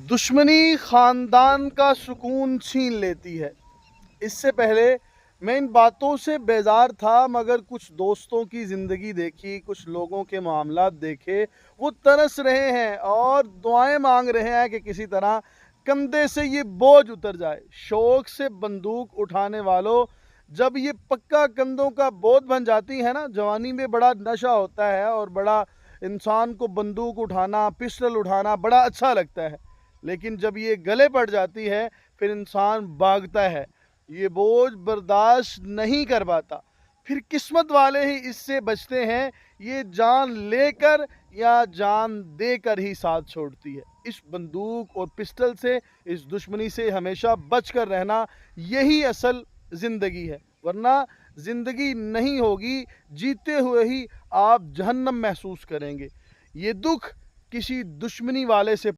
दुश्मनी ख़ानदान का सुकून छीन लेती है। इससे पहले मैं इन बातों से बेज़ार था, मगर कुछ दोस्तों की ज़िंदगी देखी, कुछ लोगों के मामलात देखे, वो तरस रहे हैं और दुआएं मांग रहे हैं कि किसी तरह कंधे से ये बोझ उतर जाए। शौक़ से बंदूक उठाने वालों, जब ये पक्का कंधों का बोझ बन जाती है ना, जवानी में बड़ा नशा होता है और बड़ा इंसान को बंदूक उठाना, पिस्टल उठाना बड़ा अच्छा लगता है। लेकिन जब ये गले पड़ जाती है, फिर इंसान भागता है, ये बोझ बर्दाश्त नहीं कर पाता। फिर किस्मत वाले ही इससे बचते हैं, ये जान लेकर या जान देकर ही साथ छोड़ती है। इस बंदूक और पिस्टल से, इस दुश्मनी से हमेशा बच कर रहना, यही असल ज़िंदगी है। वरना ज़िंदगी नहीं होगी, जीते हुए ही आप जहन्नम महसूस करेंगे। ये दुख किसी दुश्मनी वाले से